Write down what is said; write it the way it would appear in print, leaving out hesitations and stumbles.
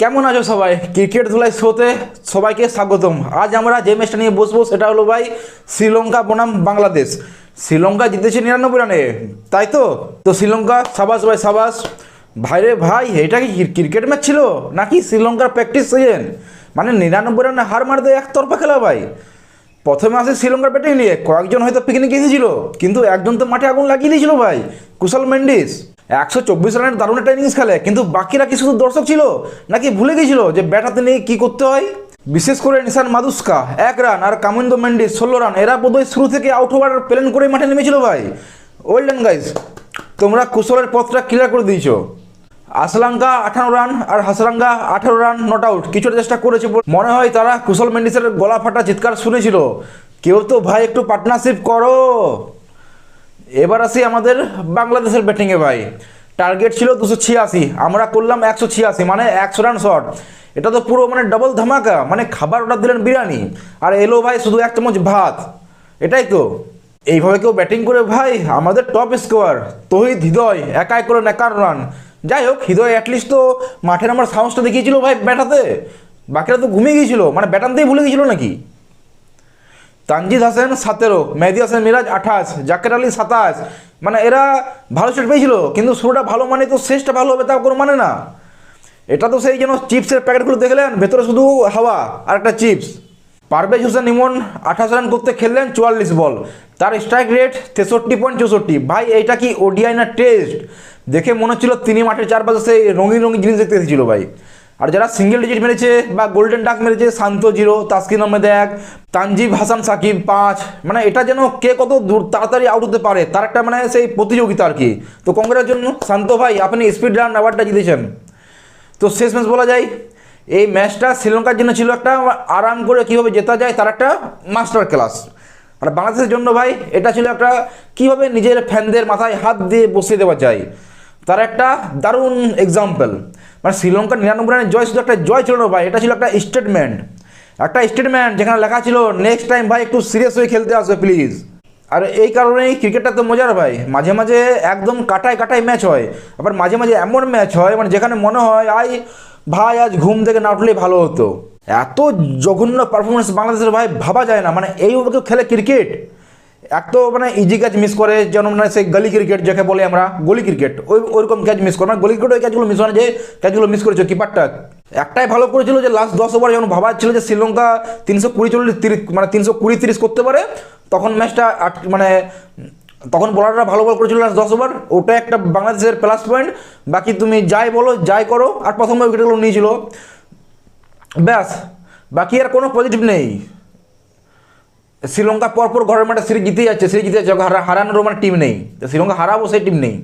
কেমন আছো সবাই? ক্রিকেট ধুলাই শোতে সবাইকে স্বাগতম। আজ আমরা যে ম্যাচটা নিয়ে বসবো সেটা হলো ভাই শ্রীলঙ্কা বনাম বাংলাদেশ। শ্রীলঙ্কা জিতেছে 99 রানে, তাই তো? তো শ্রীলঙ্কা সাবাস ভাই সাবাস। ভাইরে ভাই, এটা কি ক্রিকেট ম্যাচ ছিল নাকি শ্রীলঙ্কার প্র্যাকটিস সিজন? মানে 99 রানে হার মারতে একতরফা খেলা ভাই। প্রথমে আসে শ্রীলঙ্কার ব্যাটিং নিয়ে, কয়েকজন হয়তো পিকনিক এসেছিল, কিন্তু একজন তো মাঠে আগুন লাগিয়ে দিয়েছিল ভাই, কুশল মেন্ডিস। 124 রানের দারুণ একটা ইনিংস খেলে, কিন্তু বাকিরা কি শুধু দর্শক ছিল নাকি ভুলে গিয়েছিল যে ব্যাট হাতে নিয়ে কী করতে হয়? বিশেষ করে নিশান মাদুস্কা 1 রান আর কামিন্দো মেন্ডিস 16 রান, এরা বোধহয় শুরু থেকে আউট হওয়ার প্ল্যান করে মাঠে নেমেছিল ভাই। ওয়েল ডান গাইজ, তোমরা কুশলের পথটা ক্লিয়ার করে দিয়েছো। আসলাঙ্কা 18 রান আর হাসরাঙ্গা 18 রান নট আউট, কিছুটা চেষ্টা করেছে, মনে হয় তারা কুশল মেন্ডিসের গলা ফাটা চিৎকার শুনেছিল, কেউ তো ভাই একটু পার্টনারশিপ করো। এবার আসি আমাদের বাংলাদেশের ব্যাটিংয়ে ভাই। টার্গেট ছিল 286, আমরা করলাম 186, মানে 100 রান শট। এটা তো পুরো মানে ডবল ধামাকা, মানে খাবার অর্ডার দিলেন বিরিয়ানি আর এলো ভাই শুধু 1 চামচ ভাত। এটাই তো, এইভাবে কেউ ব্যাটিং করে ভাই? আমাদের টপ স্কোয়ার তহিদ হৃদয় একাই করে 51 রান। যাই হোক, হৃদয় অ্যাটলিস্ট তো মাঠের আমার সাহসটা দেখিয়েছিল ভাই ব্যাটাতে, বাকিরা তো ঘুমিয়ে গিয়েছিল, মানে ব্যাটানতেই ভুলে গিয়েছিল নাকি। তানজিদ হাসান 17, মেহেদি হাসান মিরাজ 28, জাকের আলী 27, মানে এরা ভালো সেট পেয়েছিল, কিন্তু শুরুটা ভালো মানে তো শেষটা ভালো হবে তা কোনো মানে না। এটা তো সেই যেন চিপসের প্যাকেটগুলো দেখলেন, ভেতরে শুধু হাওয়া আর একটা চিপস। পারভেজ হোসেন ইমন 28 রান করতে খেললেন 44 বল, তার স্ট্রাইক রেট 63.64। ভাই এইটা কি ওডিআই না টেস্ট? দেখে মনে হচ্ছিল তিনি মাঠের চারপাশে সেই রঙিন রঙিন জিনিস দেখতে এসেছিল ভাই। আর যারা সিঙ্গেল ডিজিট মেরেছে বা গোল্ডেন ডাক মেরেছে, শান্ত 0, তাসকিন আহমেদ 1, তানজিব হাসান সাকিব 5, মানে এটা যেন কে কত দূর তাড়াতাড়ি আউট হতে পারে তার একটা মানে সেই প্রতিযোগিতা আর কি। তো কংগ্রেসের জন্য শান্ত ভাই, আপনি স্পিড রান অ্যাওয়ার্ডটা জিতেছেন। তো শেষ ম্যাচ বলা যায়, এই ম্যাচটা শ্রীলঙ্কার জন্য ছিল একটা আরাম করে কীভাবে জেতা যায় তার একটা মাস্টার ক্লাস, আর বাংলাদেশের জন্য ভাই এটা ছিল একটা কীভাবে নিজের ফ্যানদের মাথায় হাত দিয়ে বসিয়ে দেওয়া যায় তার একটা দারুণ এক্সাম্পল। মানে শ্রীলঙ্কার 99 রানের জয় শুধু একটা জয় ছিল না ভাই, এটা ছিল একটা স্টেটমেন্ট যেখানে লেখা ছিল নেক্সট টাইম ভাই একটু সিরিয়াস হয়ে খেলতে আসবে প্লিজ। আর এই কারণেই ক্রিকেটটা তো মজার ভাই, মাঝে মাঝে একদম কাটায় কাটায় ম্যাচ হয়, আবার মাঝে মাঝে এমন ম্যাচ হয় মানে যেখানে মনে হয় ভাই আজ ঘুম থেকে না উঠলেই ভালো হতো। এত জঘন্য পারফরমেন্স বাংলাদেশের ভাই ভাবা যায় না, মানে এইভাবে কেউ খেলে ক্রিকেট? এক তো মানে ইজি ক্যাচ মিস করে, যেন মানে সেই গলি ক্রিকেট যাকে বলে আমরা, গলি ক্রিকেট, ওইরকম ক্যাচ মিস করে, মানে গলি ক্রিকেট ওই ক্যাচগুলো মিস হয় না, যে ক্যাচগুলো মিস করেছে কিপারটা। একটাই ভালো করেছিল যে লাস্ট 10 ওভার যখন ভাবা ছিল যে শ্রীলঙ্কা 320-40 মানে 320-30 করতে পারে, তখন ম্যাচটা মানে তখন বোলাররা ভালো বল করেছিল লাস্ট 10 ওভার, ওটা একটা বাংলাদেশের প্লাস পয়েন্ট। বাকি তুমি যাই বলো যাই করো, আর প্রথম উইকেটগুলো নিয়েছিল ব্যাস, বাকি আর কোনো পজিটিভ নেই। শ্রীলঙ্কা পরপর ঘরের মাঠে সিরিজ জিতে যাচ্ছে, হারানোর মানে টিম নেই, শ্রীলঙ্কা হারাবো সেই টিম নেই।